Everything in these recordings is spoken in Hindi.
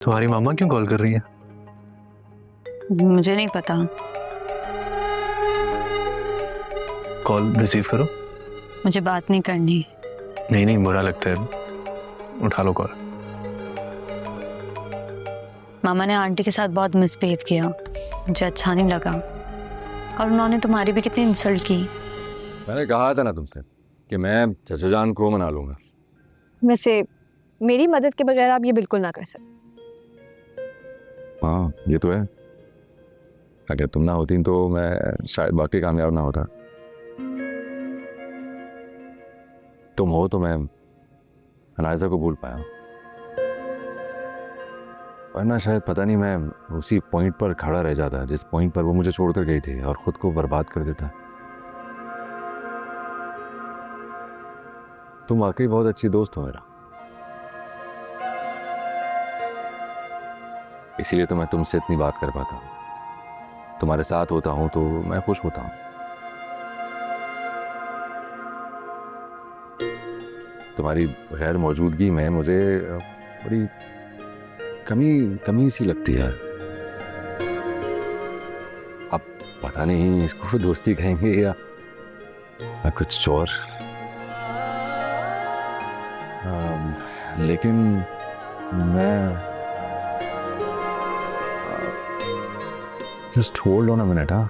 तुम्हारी मामा क्यों कॉल कर रही है? मुझे नहीं पता। कॉल रिसीव करो। मुझे बात नहीं करनी। नहीं नहीं, बुरा लगता है, उठा लो कॉल। मामा ने आंटी के साथ बहुत मिसबिहेव किया, मुझे अच्छा नहीं लगा। और उन्होंने तुम्हारी भी कितनी इंसल्ट की। मैंने कहा था ना तुमसे कि मैं चचा जान को मना लूंगा। वैसे मेरी मदद के बगैर आप ये बिल्कुल ना कर सकते। हाँ ये तो है, अगर तुम ना होती तो मैं शायद वाकई कामयाब ना होता। तुम हो तो मैं अनायजा को भूल पाया, वरना शायद पता नहीं मैं उसी पॉइंट पर खड़ा रह जाता जिस पॉइंट पर वो मुझे छोड़कर गई थी और खुद को बर्बाद कर देता। तुम वाकई बहुत अच्छी दोस्त हो मेरा, इसीलिए तो मैं तुमसे इतनी बात कर पाता हूँ। तुम्हारे साथ होता हूँ तो मैं खुश होता हूँ। तुम्हारी गैर मौजूदगी में मुझे बड़ी कमी सी लगती है। अब पता नहीं इसको दोस्ती कहेंगे या कुछ और, लेकिन मैं just hold on a minute. हाँ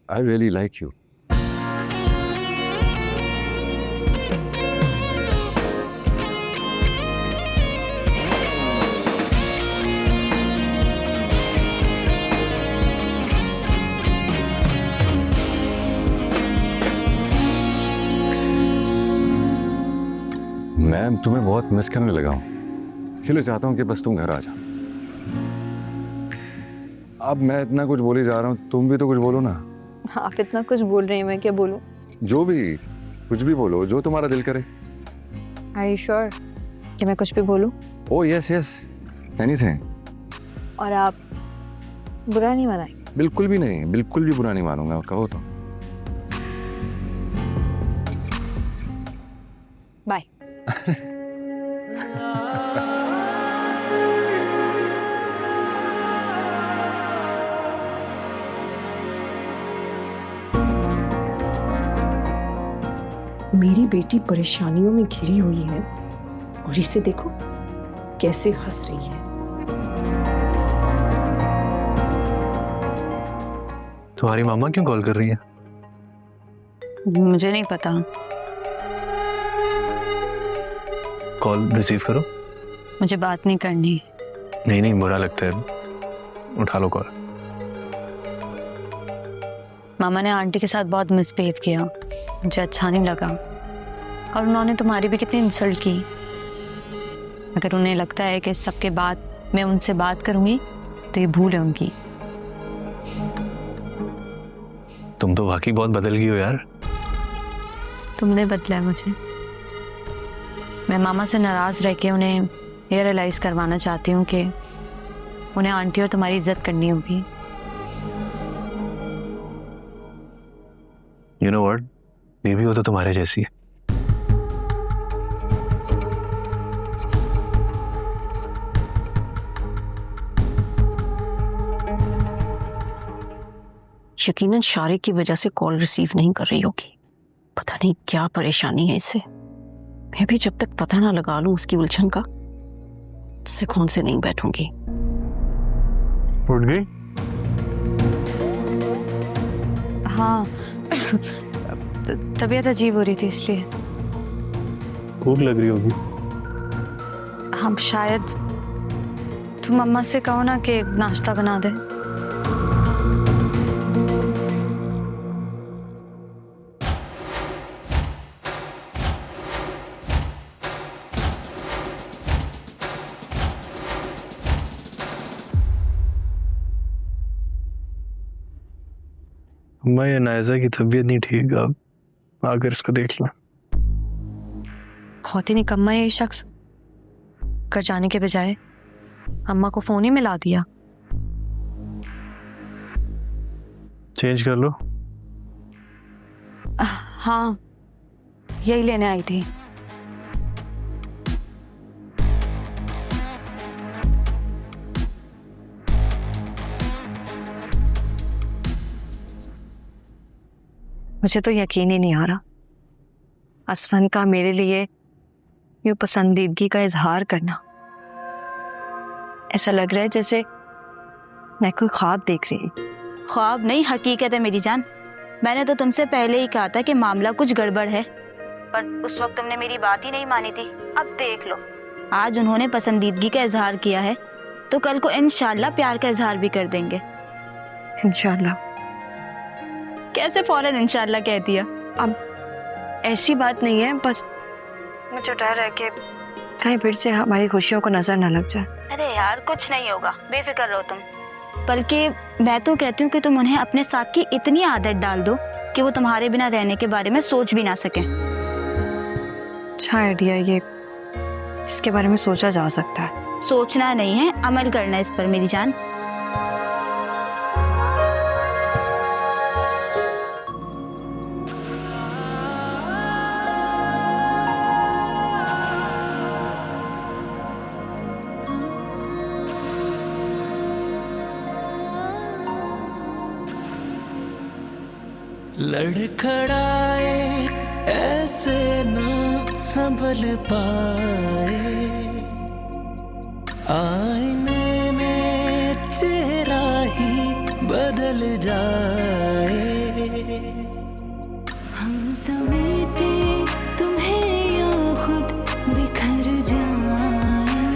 I really like you. मैं तुम्हें बहुत मिस करने लगा हूँ, इसलिए चाहता हूँ कि बस तुम घर आ जाओ। अब मैं इतना कुछ बोले जा रहा हूँ, तुम भी तो कुछ बोलो ना। आप इतना कुछ बोल रहे हैं, मैं क्या बोलूं? जो भी, कुछ भी बोलो जो तुम्हारा दिल करे। Are you sure कि मैं कुछ भी बोलूं? Oh yes yes, anything. और आप बुरा नहीं मनाएंगे? बिल्कुल भी नहीं, बिल्कुल भी बुरा नहीं मानूंगा, कहो तो। बाय। मेरी बेटी परेशानियों में घिरी हुई है और इसे देखो कैसे हंस रही है। तुम्हारी मामा क्यों कॉल कर रही है? मुझे नहीं पता। कॉल रिसीव करो। मुझे बात नहीं करनी। नहीं नहीं, बुरा लगता है, उठा लो कॉल। मामा ने आंटी के साथ बहुत मिसबिहेव किया, मुझे अच्छा नहीं लगा। और उन्होंने तुम्हारी भी कितनी इंसल्ट की। अगर उन्हें लगता है कि सबके बाद मैं उनसे बात करूंगी तो ये भूल है उनकी। तुम तो वाकई बहुत बदल गई हो यार। तुमने बदला है मुझे। मैं मामा से नाराज रह के उन्हें ये रियलाइज करवाना चाहती हूँ कि उन्हें आंटी और तुम्हारी इज्जत करनी होगी। यू नो व्हाट, बेबी हो तो तुम्हारे जैसी है। यकीनन शारिक की वजह से कॉल रिसीव नहीं कर रही होगी। पता नहीं क्या परेशानी है इसे। मैं भी जब तक पता ना लगा लूं उसकी उलझन का, सुकून से नहीं बैठूंगी। उठ गई? हाँ तबीयत अजीब हो रही थी इसलिए। भूख लग रही होगी। हम शायद तुम मम्मा से कहो ना कि नाश्ता बना दे। अम्मा, ये नायजा की तबीयत नहीं ठीक, अब आकर इसको देख लो। बहुत ही निकम्मा है ये शख्स। घर जाने के बजाय अम्मा को फोन ही मिला दिया। चेंज कर लो। हाँ, यही लेने आई थी। मुझे तो यकीन ही नहीं आ रहा, असफन का मेरे लिए यूं पसंदीदगी का इजहार करना। ऐसा लग रहा है जैसे मैं कोई ख्वाब देख रही हूँ। ख्वाब नहीं, हकीकत है मेरी जान। मैंने तो तुमसे पहले ही कहा था कि मामला कुछ गड़बड़ है, पर उस वक्त तुमने मेरी बात ही नहीं मानी थी। अब देख लो, आज उन्होंने पसंदीदगी का इजहार किया है तो कल को इंशाल्लाह प्यार का इजहार भी कर देंगे। इंशाल्लाह। कैसे फौरन इंशाल्लाह कह दिया? अब ऐसी बात नहीं है, बस मुझे डर है कि कहीं फिर से हमारी खुशियों को नजर न लग जाए। अरे यार, कुछ नहीं होगा, बेफिक्र रहो तुम। बल्कि मैं तो कहती हूँ कि तुम उन्हें अपने साथ की इतनी आदत डाल दो कि वो तुम्हारे बिना रहने के बारे में सोच भी ना सकें। अच्छा आइडिया ये, इसके बारे में सोचा जा सकता है। सोचना नहीं है, अमल करना है इस पर मेरी जान। लड़खड़ाए ऐसे ना संभल पाए, आईने में चेहरा ही बदल जाए। हम समेटे तुम्हें यूं खुद बिखर जाए,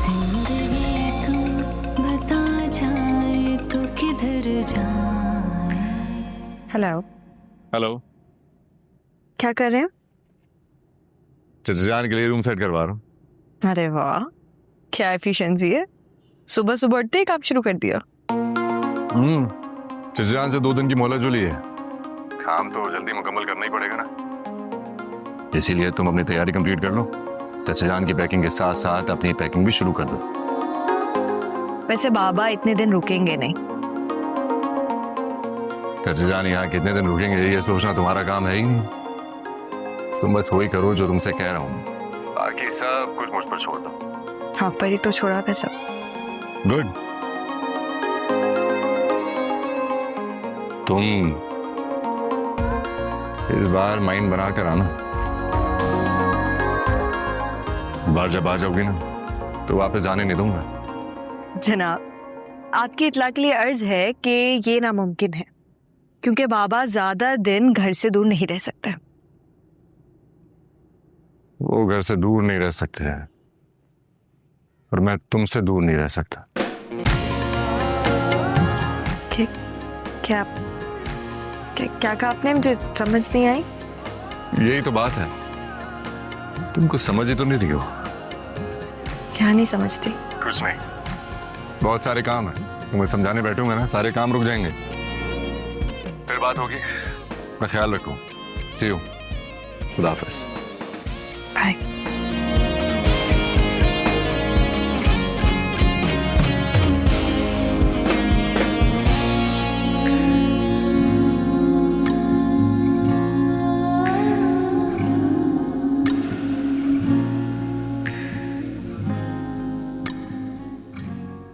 जिंदगी तुम बता जाए तो किधर जाए। हेलो। हेलो। क्या कर रहे हैं? चचाजान के लिए रूम सेट करवा रहा हूँ। अरे वाह, क्या एफिशिएंसी है। सुबह सुबह उठते ही काम शुरू कर दिया। चचाजान से 2 दिन की मोहलत जो ली है, काम तो जल्दी मुकम्मल करना ही पड़ेगा ना, इसीलिए तुम अपनी तैयारी कंप्लीट कर लो। चचाजान की पैकिंग के साथ साथ अपनी पैकिंग भी शुरू कर दो। वैसे बाबा इतने दिन रुकेंगे नहीं। चचाजान यहाँ कितने दिन रुकेंगे ये सोचना तुम्हारा काम है ही नहीं। तुम बस वही करो जो तुमसे कह रहा हूँ, बाकी सब कुछ मुझ पर छोड़ दो। हाँ, पर ही तो छोड़ा था सब। गुड। तुम इस बार माइंड बना कर आना, बार जब आ जाओगी ना तो वापस जाने नहीं दूंगा। जनाब, आपकी इत्तला के लिए अर्ज है कि ये नामुमकिन है, क्योंकि बाबा ज्यादा दिन घर से दूर नहीं रह सकते। वो घर से दूर नहीं रह सकते हैं, और मैं तुमसे दूर नहीं रह सकता। क्या क्या कहा आपने? मुझे समझ नहीं आई। यही तो बात है, तुम कुछ समझ ही तो नहीं रही हो। क्या नहीं समझती? कुछ नहीं, बहुत सारे काम है, तुम्हें समझाने बैठूंगा ना सारे काम रुक जाएंगे। फिर बात होगी, मैं ख्याल रखूं। सी यू, खुदा हाफिज़। बाय।